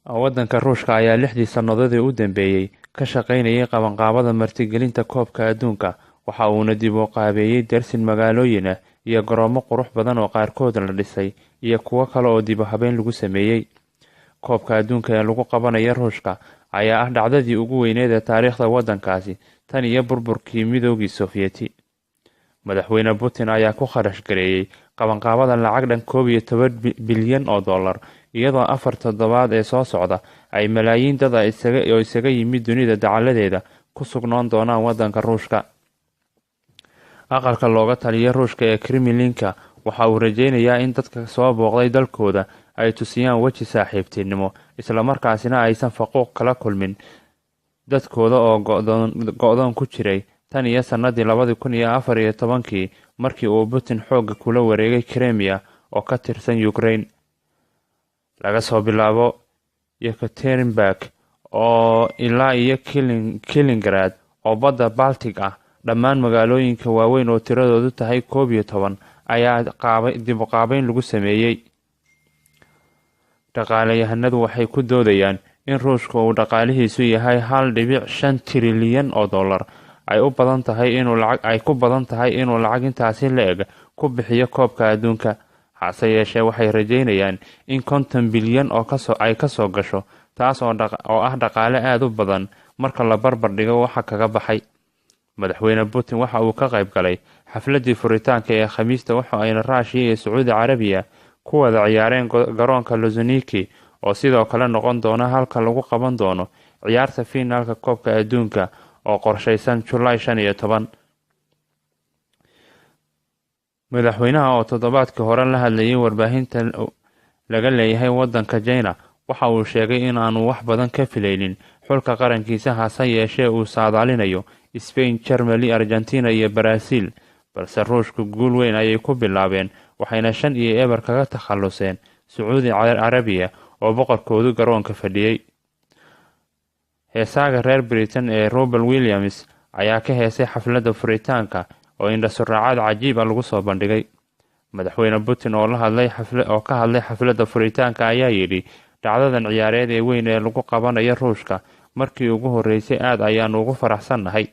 Waddanka Ruushka ayaa 6dii sannadood ee u dambeeyay ka shaqaynayay qabanqaabada martigelinta Koobka Adduunka, waxa uuna dib u qaabeeyay darsin magaalooyin ah iyo garoomo qurux badan oo qaarkood la dhisay iyo kuwo kale oo dib u habeyn lagu sameeyay. Koobka Adduunka ee lagu qabanayo Ruushka ayaa ah dhacdadii ugu weyneyd ee taariikhda waddankaasi tan iyo burburkii Midoogii Sofiyeeti. Madaxweyne Putin ayaa ku kharash gareeyay qabanqaabada lacag dhan $11 bilyan, iyadoo 4 toddobaad ee soo socda ay malaayiin dad ah oo isaga yimid dunida dacaladeeda ku sugnaan doonaan waddanka Ruushka. Aqalka looga taliya Ruushka ee Kremlin-ka waxa uu rajaynayaa in dadka soo booqday dalkooda ay tusiyaan weji saaxiibtinimo, isla markaasina aysan faquuq kala kulmin dadkooda oo go'doon ku jiray tan iyo sanadii 2014 markii uu Putin xoogga kula wareegay Crimea oo ka tirsan Ukraine. Laga soo bilaabo Yekaterinburg oo ilaa iyo Kaliningrad oo badda Baltic ah, dhammaan magaalooyinka waaweyn oo tiradoodu tahay 11 ayaa dib u qaabayn lagu sameeyay. Dhaqaalayahanadu waxay ku doodayaan in Ruushka uu dhaqaalihiisu yahay $1.5 trilyan, ay ku badan tahay inuu lacag intaasi le'eg ku bixiyo Koobka Adduunka. Hase yeeshee, waxay rajaynayaan in $50 bilyan ay ka soo gasho, taas oo ah dhaqaale aad u badan marka la barbar dhigo waxa kaga baxay. Madaxweyne Putin waxa uu ka qayb galay xafladii furitaanka ee Khamiista, waxa ayna Ruushka iyo Sacuudi Carabiya ku wada ciyaareen garoonka Luzhniki oo sidoo kale noqon doona halka lagu qaban doono ciyaarta fiinaalka Koobka Adduunka oo qorshaysan July 15. Madaxweynaha oo toddobaadkii hore la hadlayay warbaahinta laga leeyahay waddanka China waxa uu sheegay in aanu wax badan ka filaynin xulka qarankiisa, hase yeeshee uu saadaalinayo Spain, Germany, Argentina iyo Brazil, balse Ruushku guul weyn ayay ku bilaabeen, waxayna 5-0 kaga takhaluseen Sacuudi Carabiya oo boqorkoodu garoonka fadhiyay. Heesaaga reer Britain ee Robbie Williams ayaa ka heesay xafladda furitaanka oo indho-saracaad cajiib ah lagu soo bandhigay. Madaxweyne Putin oo ka hadlay xafladda furitaanka ayaa yidhi, dhacdadan ciyaareed ee weyn ee lagu qabanayo Ruushka markii ugu horreysay aad ayaanu ugu faraxsannahay.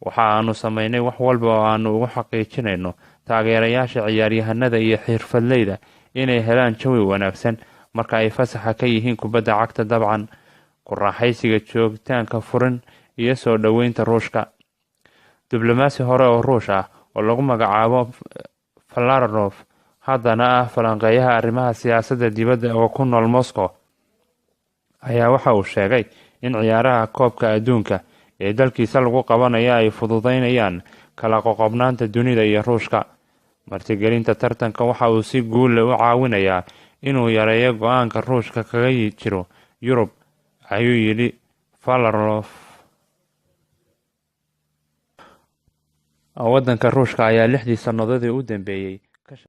Waxa aanu samaynay wax walba oo aanu ugu xaqiijinayno taageerayaasha ciyaaryahanada iyo xirfadleyda inay helaan jawi wanaagsan marka ay fasaxa ka yihiin kubadda cagta, dabcan ku raaxaysiga joogitaanka furan iyo soo dhoweynta Ruushka. Diblomaasi hore oo Ruush ah oo lagu magacaabo Falaronov, haddana ah falanqeeyaha arrimaha siyaasadda dibadda oo ku nool Moscow, ayaa waxa uu sheegay in ciyaaraha Koobka Adduunka ee dalkiisa lagu qabanayo ay fududeynayaan kala qoqobnaanta dunida iyo Ruushka. Martigelinta tartanka waxa uu si guul leh u caawinayaa inuu yareeyo go'aanka Ruushka kaga jiro Yurub, ayuu yidhi Falaronov. Waddanka Ruushka ayaa 6dii sannadood ee u dambeeyay